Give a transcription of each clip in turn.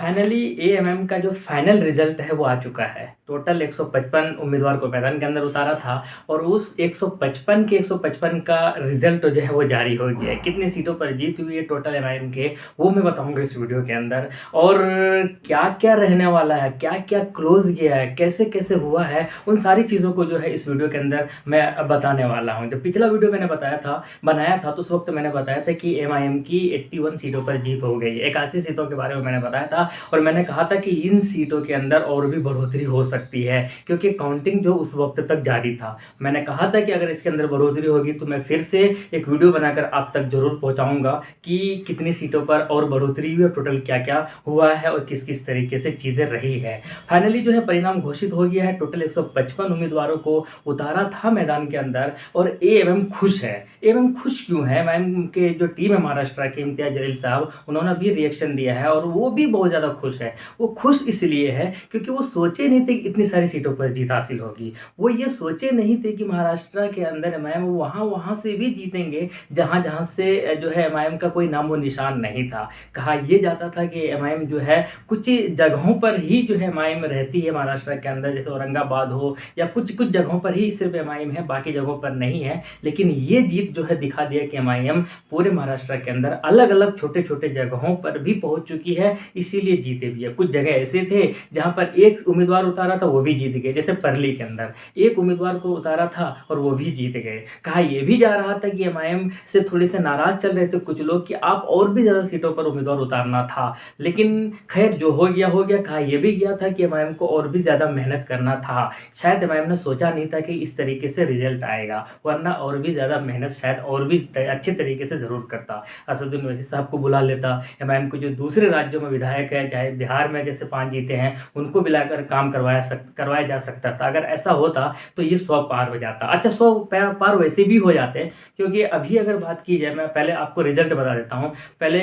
Finally AMM का जो final result है वो आ चुका है। टोटल 155 उम्मीदवार को मैदान के अंदर उतारा था और उस 155 के 155 का रिजल्ट जो है वो जारी हो गया है। कितनी सीटों पर जीत हुई है टोटल एमआईएम के, वो मैं बताऊंगा इस वीडियो के अंदर। और क्या क्या रहने वाला है, क्या क्या क्लोज गया है, कैसे कैसे हुआ है, उन सारी चीज़ों को जो है इस वीडियो के अंदर मैं बताने वाला हूँ। जब पिछला वीडियो मैंने बनाया था तो उस वक्त मैंने बताया था कि एमआईएम की 81 सीटों पर जीत हो गई, 81 सीटों के बारे में मैंने बताया था। और मैंने कहा था कि इन सीटों के अंदर और भी बढ़ोतरी हो सकती है, क्योंकि काउंटिंग जो उस वक्त तक जारी था। मैंने कहा था कि अगर इसके अंदर बढ़ोतरी होगी तो मैं फिर से एक वीडियो बनाकर आप तक जरूर पहुंचाऊंगा कि कितनी सीटों पर और बढ़ोतरी हुई और टोटल क्या क्या हुआ है और किस किस तरीके से चीज़ें रही है। फाइनली जो है परिणाम घोषित हो गया है। टोटल 155 उम्मीदवारों को उतारा था मैदान के अंदर और एएमएम खुश है। एएमएम खुश क्यों है? एएमएम के जो टीम है महाराष्ट्र के, इम्तियाज जलील साहब, उन्होंने भी रिएक्शन दिया है और वो भी बहुत ज़्यादा खुश है। वो खुश इसलिए है क्योंकि वो सोचे नहीं थे कि इतनी सारी सीटों पर जीत हासिल होगी। वो ये सोचे नहीं थे कि महाराष्ट्र के अंदर एमआईएम वहाँ से भी जीतेंगे जहाँ जहाँ से जो है एमआईएम का कोई नामो निशान नहीं था। कहा यह जाता था कि एमआईएम जो है कुछ जगहों पर ही जो है एमआईएम रहती है महाराष्ट्र के अंदर, जैसे औरंगाबाद हो या कुछ कुछ जगहों पर ही सिर्फ एमआईएम है, बाकी जगहों पर नहीं है। लेकिन ये जीत जो है दिखा दिया कि एमआईएम पूरे महाराष्ट्र के अंदर अलग अलग छोटे छोटे जगहों पर भी पहुंच चुकी है, इसीलिए जीते भी है। कुछ जगह ऐसे थे जहां पर एक उम्मीदवार उतारा था वो भी जीत गए, जैसे परली के अंदर एक उम्मीदवार को उतारा था और वो भी जीत गए। कहा यह भी जा रहा था कि एमआईएम से थोड़े से नाराज चल रहे थे कुछ लोग कि आप और भी ज़्यादा सीटों पर उम्मीदवार उतारना था, लेकिन खैर जो हो गया हो गया। कहा यह भी गया था कि एमआईएम को और भी ज़्यादा मेहनत करना था। शायद एमआईएम ने सोचा नहीं था कि इस तरीके से रिजल्ट आएगा, वरना और भी ज़्यादा मेहनत शायद और भी अच्छे तरीके से ज़रूर करता। असदुद्दीन ओवैसी साहब को बुला लेता, एमआईएम को जो दूसरे राज्यों में विधायक है, चाहे बिहार में जैसे 5 जीते हैं, उनको बुलाकर काम करवाया जा सकता था। अगर ऐसा होता तो ये 100 पार हो जाता। अच्छा, 100 पार वैसे भी हो जाते, क्योंकि अभी अगर बात की जाए, मैं पहले आपको रिजल्ट बता देता हूँ। पहले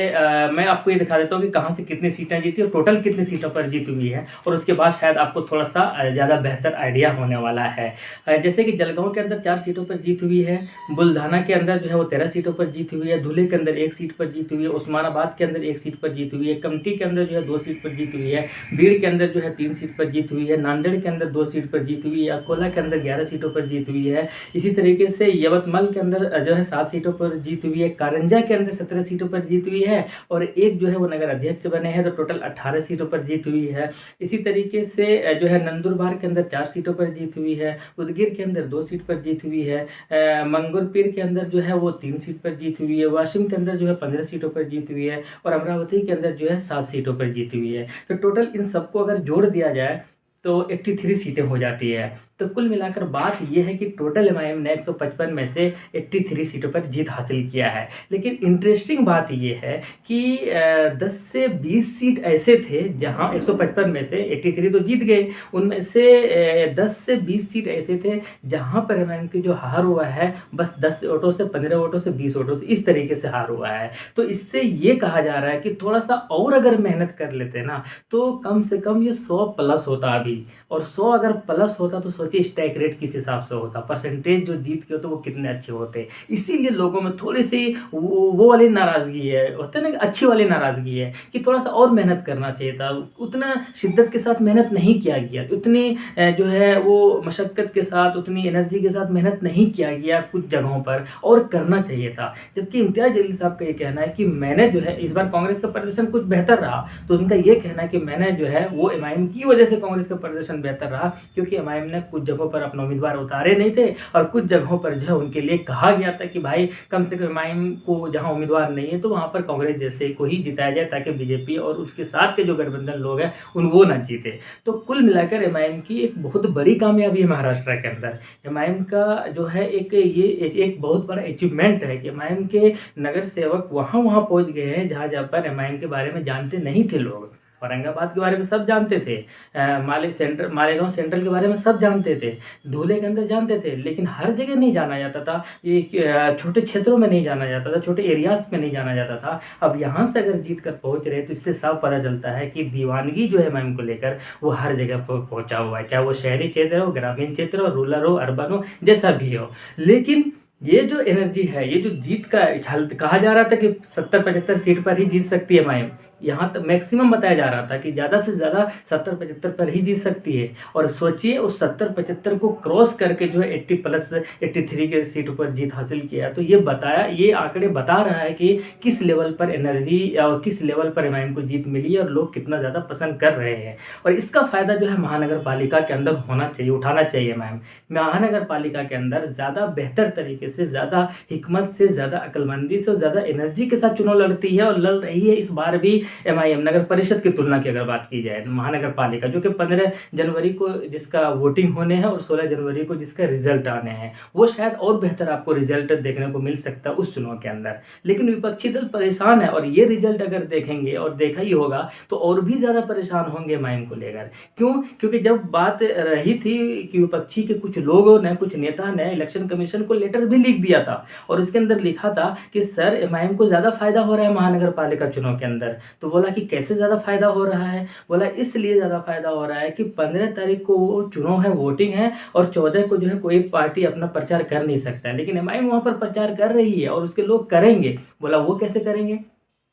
मैं आपको ये दिखा देता हूँ कि कहाँ से कितनी सीटें जीती और टोटल कितनी सीटों पर जीत हुई है, और उसके बाद शायद आपको थोड़ा सा ज़्यादा बेहतर आइडिया होने वाला है। जैसे कि जलगांव के अंदर 4 सीटों पर जीत हुई है, बुल्ढाना के अंदर जो है वो 13 सीटों पर जीत हुई है, धुले के अंदर 1 सीट पर जीत हुई है, उस्मानाबाद के अंदर 1 सीट पर जीत हुई है, कमटी के अंदर जो है 2 सीट पर जीत हुई है, बीड़ के अंदर जो है 3 सीट पर जीत हुई है, नांदेड़ के अंदर 2 सीट पर जीत हुई है, अकोला के अंदर 11 सीटों पर जीत हुई है। इसी तरीके से यवतमाल के अंदर जो है 7 सीटों पर जीत हुई है, कारंजा के अंदर 17 सीटों पर जीत हुई है, और एक जो है वो नगर अध्यक्ष बने हैं, तो टोटल 18 सीटों पर जीत हुई है। इसी तरीके से जो है नंदुरबार के अंदर 4 सीटों पर जीत हुई है, उदगीर के अंदर 2 सीट पर जीत हुई है, मंगोरपीर के अंदर जो है वो 3 सीट पर जीत हुई है, वाशिम के अंदर जो है 15 सीटों पर जीत हुई है, और अमरावती के अंदर जो है 7 सीटों पर जीत हुई है। तो टोटल इन सबको अगर जोड़ दिया जाए तो 83 सीटें हो जाती है। तो कुल मिलाकर बात यह है कि टोटल एमआईएम ने 155 में से 83 सीटों पर जीत हासिल किया है। लेकिन इंटरेस्टिंग बात यह है कि 10 से 20 सीट ऐसे थे जहां 155 में से 83 तो जीत गए, उनमें से 10 से 20 सीट ऐसे थे जहां पर एमआईएम की जो हार हुआ है बस 10 वोटों से, 15 वोटों से, 20 वोटों से, इस तरीके से हार हुआ है। तो इससे ये कहा जा रहा है कि थोड़ा सा और अगर मेहनत कर लेते ना तो कम से कम ये 100 प्लस होता अभी, और 100 अगर प्लस होता तो सोचिए स्ट्राइक रेट किस हिसाब से होता, परसेंटेज जो जीत के होते वो कितने अच्छे होते। इसीलिए लोगों में थोड़ी सी वो वाली नाराजगी है, होता है ना, अच्छी वाली नाराजगी है कि थोड़ा सा और मेहनत करना चाहिए था। उतना शिद्दत के साथ मेहनत नहीं किया गया, उतनी जो है वो मशक्कत के साथ, उतनी एनर्जी के साथ मेहनत नहीं किया गया कुछ जगहों पर, और करना चाहिए था। जबकि इम्तियाज जलील साहब का ये कहना है कि मैंने जो है इस बार कांग्रेस का प्रदर्शन कुछ बेहतर रहा, तो उनका ये कहना है कि मैंने जो है वो एमआईएम की वजह से कांग्रेस का प्रदर्शन बेहतर रहा, क्योंकि एमआईएम ने कुछ जगहों पर अपने उम्मीदवार उतारे नहीं थे, और कुछ जगहों पर जो है उनके लिए कहा गया था कि भाई कम से कम एमआईएम को जहां उम्मीदवार नहीं है तो वहां पर कांग्रेस जैसे को ही जिताया जाए, ताकि बीजेपी और उसके साथ के जो गठबंधन लोग हैं वो ना जीते। तो कुल मिलाकर एमआईएम की एक बहुत बड़ी कामयाबी है महाराष्ट्र के अंदर। एमआईएम का जो है एक बहुत बड़ा अचीवमेंट है कि एमआईएम के नगर सेवक वहां पहुंच गए हैं जहां पर एमआईएम के बारे में जानते नहीं थे लोग। औरंगाबाद के बारे में सब जानते थे, मालेगांव सेंट्रल के बारे में सब जानते थे, धुले के अंदर जानते थे, लेकिन हर जगह नहीं जाना जाता था। ये छोटे क्षेत्रों में नहीं जाना जाता था, छोटे एरियाज में नहीं जाना जाता था। अब यहाँ से अगर जीत कर पहुँच रहे तो इससे साफ पता चलता है कि दीवानगी जो है एमआईएम को लेकर वो हर जगह पर पहुँचा हुआ है, चाहे वो शहरी क्षेत्र हो, ग्रामीण क्षेत्र हो, रूरल हो, अर्बन हो, जैसा भी हो। लेकिन ये जो एनर्जी है, ये जो जीत का कहा जा रहा था कि 70-75 सीट पर ही जीत सकती है एमआईएम, यहाँ तक मैक्सिमम बताया जा रहा था कि ज़्यादा से ज़्यादा 70-75 पर ही जीत सकती है। और सोचिए उस 70-75 को क्रॉस करके जो है 80 प्लस 83 के सीटों पर जीत हासिल किया। तो ये आंकड़े बता रहा है कि किस लेवल पर एनर्जी और किस लेवल पर एमआईएम को जीत मिली है और लोग कितना ज़्यादा पसंद कर रहे हैं। और इसका फ़ायदा जो है महानगर पालिका के अंदर होना चाहिए, उठाना चाहिए एमआईएम। महानगर पालिका के अंदर ज़्यादा बेहतर तरीके से, ज़्यादा हिकमत से, ज़्यादा अक्लमंदी से और ज़्यादा एनर्जी के साथ चुनाव लड़ती है और लड़ रही है इस बार भी एमआईएम। नगर परिषद की तुलना की अगर बात की जाए, महानगर पालिका जो कि 15 जनवरी को जिसका वोटिंग होने हैं और 16 जनवरी को जिसका रिजल्ट आने हैं, वो शायद और बेहतर आपको रिजल्ट देखने को मिल सकता है उस चुनाव के अंदर। लेकिन विपक्षी दल परेशान है और ये रिजल्ट अगर देखेंगे और देखा ही होगा तो और भी ज़्यादा परेशान होंगे एमआईएम को लेकर। क्यों? क्योंकि जब बात रही थी कि विपक्षी के कुछ लोगों ने, कुछ नेता ने इलेक्शन कमीशन को लेटर भी लिख दिया था और उसके अंदर लिखा था कि सर एमआईएम को ज़्यादा फायदा हो रहा है महानगर पालिका चुनाव के अंदर। तो बोला कि कैसे ज़्यादा फायदा हो रहा है? बोला इसलिए ज़्यादा फायदा हो रहा है कि 15 तारीख को वो चुनाव है, वोटिंग है और 14 को जो है कोई पार्टी अपना प्रचार कर नहीं सकता है, लेकिन एमआईएम वहाँ पर प्रचार कर रही है और उसके लोग करेंगे। बोला वो कैसे करेंगे?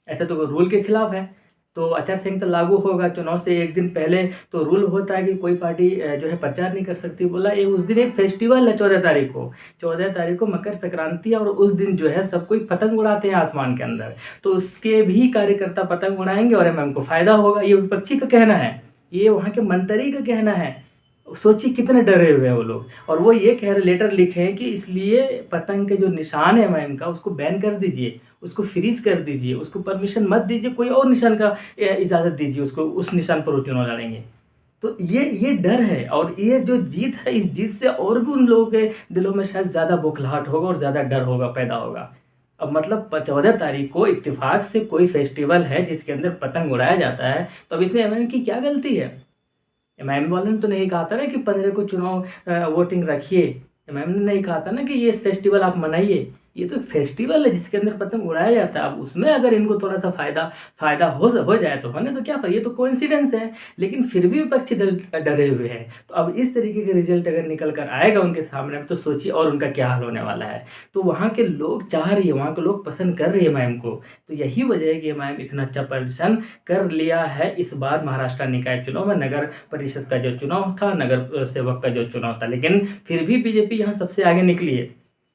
ऐसा तो रूल के खिलाफ है। तो आचार संहिता लागू होगा चुनाव से एक दिन पहले, तो रूल होता है कि कोई पार्टी जो है प्रचार नहीं कर सकती। बोला ये उस दिन एक फेस्टिवल है 14 तारीख को, 14 तारीख को मकर संक्रांति है और उस दिन जो है सब कोई पतंग उड़ाते हैं आसमान के अंदर, तो उसके भी कार्यकर्ता पतंग उड़ाएंगे और एमएम को फायदा होगा। ये विपक्षी का कहना है, ये वहाँ के मंत्री का कहना है। सोचिए कितने डरे हुए हैं वो लोग। और वो ये कह रहे, लेटर लिखे हैं कि इसलिए पतंग के जो निशान है एमआईएम का उसको बैन कर दीजिए, उसको फ्रीज कर दीजिए, उसको परमिशन मत दीजिए, कोई और निशान का इजाज़त दीजिए उसको, उस निशान पर वो चुनाव लड़ेंगे। तो ये डर है और ये जो जीत है, इस जीत से और भी उन लोगों के दिलों में शायद ज़्यादा बौखलाहट होगा और ज़्यादा डर होगा, पैदा होगा। अब मतलब 14 तारीख को इत्तेफाक से कोई फेस्टिवल है जिसके अंदर पतंग उड़ाया जाता है, तो अब इसमें एमआईएम की क्या गलती है? एमआईएम वाले ने तो नहीं कहा था ना कि 15 को चुनाव वोटिंग रखिए। एमआईएम ने नहीं कहा था ना कि ये फेस्टिवल आप मनाइए। ये तो फेस्टिवल है जिसके अंदर पतंग उड़ाया जाता है। अब उसमें अगर इनको थोड़ा सा फायदा हो जाए तो होने तो क्या, ये तो कोइंसिडेंस है। लेकिन फिर भी विपक्षी दल डरे हुए हैं। तो अब इस तरीके के रिजल्ट अगर निकल कर आएगा उनके सामने तो सोचिए और उनका क्या हाल होने वाला है। तो वहाँ के लोग चाह रही है, वहाँ के लोग पसंद कर रही है एमआईएम को। तो यही वजह है कि एमआईएम इतना अच्छा प्रदर्शन कर लिया है इस बार महाराष्ट्र निकाय चुनाव में। नगर परिषद का जो चुनाव था, नगर सेवक का जो चुनाव था, लेकिन फिर भी बीजेपी यहाँ सबसे आगे निकली है।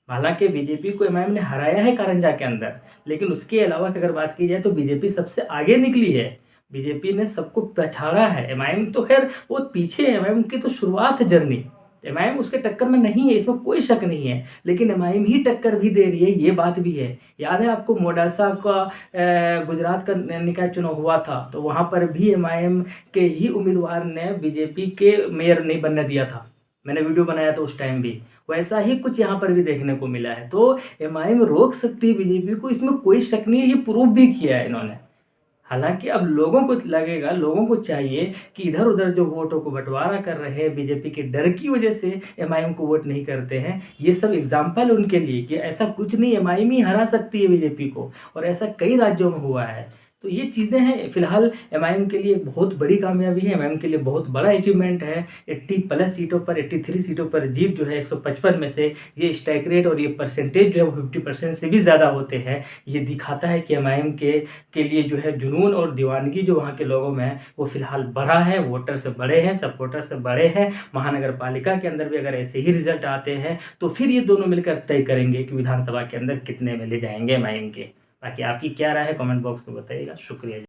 हालांकि बीजेपी को एमआईएम ने हराया है कारंजा के अंदर, लेकिन उसके अलावा अगर बात की जाए तो बीजेपी सबसे आगे निकली है। बीजेपी ने सबको पछाड़ा है। एमआईएम तो खैर वो पीछे है, एमआईएम की तो शुरुआत है जर्नी, एमआईएम उसके टक्कर में नहीं है, इसमें कोई शक नहीं है। लेकिन एमआईएम ही टक्कर भी दे रही है, ये बात भी है। याद है आपको मोडासा का गुजरात का निकाय चुनाव हुआ था, तो वहाँ पर भी एमआईएम के ही उम्मीदवार ने बीजेपी के मेयर नहीं बनने दिया था। मैंने वीडियो बनाया था उस टाइम भी। वैसा ही कुछ यहाँ पर भी देखने को मिला है। तो एमआईएम रोक सकती है बीजेपी को, इसमें कोई शक नहीं है, ये प्रूव भी किया है इन्होंने। हालांकि अब लोगों को लगेगा, लोगों को चाहिए कि इधर उधर जो वोटों को बंटवारा कर रहे हैं बीजेपी के डर की वजह से एमआईएम को वोट नहीं करते हैं, ये सब एग्जाम्पल उनके लिए कि ऐसा कुछ नहीं, एमआईएम ही हरा सकती है बीजेपी को। और ऐसा कई राज्यों में हुआ है। तो ये चीज़ें हैं फिलहाल एमआईएम के लिए बहुत बड़ी कामयाबी है, एमआईएम के लिए बहुत बड़ा अचीवमेंट है। 80 प्लस सीटों पर, 83 सीटों पर जीत जो है 155 में से, ये स्ट्राइक रेट और ये परसेंटेज जो है वो 50% से भी ज़्यादा होते हैं। ये दिखाता है कि एमआईएम के लिए जो है जुनून और दीवानगी जो वहाँ के लोगों में है वो फिलहाल बढ़ा है। वोटर से बड़े हैं, सपोर्टर से बड़े हैं। महानगर पालिका के अंदर भी अगर ऐसे ही रिजल्ट आते हैं तो फिर ये दोनों मिलकर तय करेंगे कि विधानसभा के अंदर कितने में ले जाएंगे एमआईएम के। बाकी आपकी क्या राय है कमेंट बॉक्स में बताइएगा। शुक्रिया।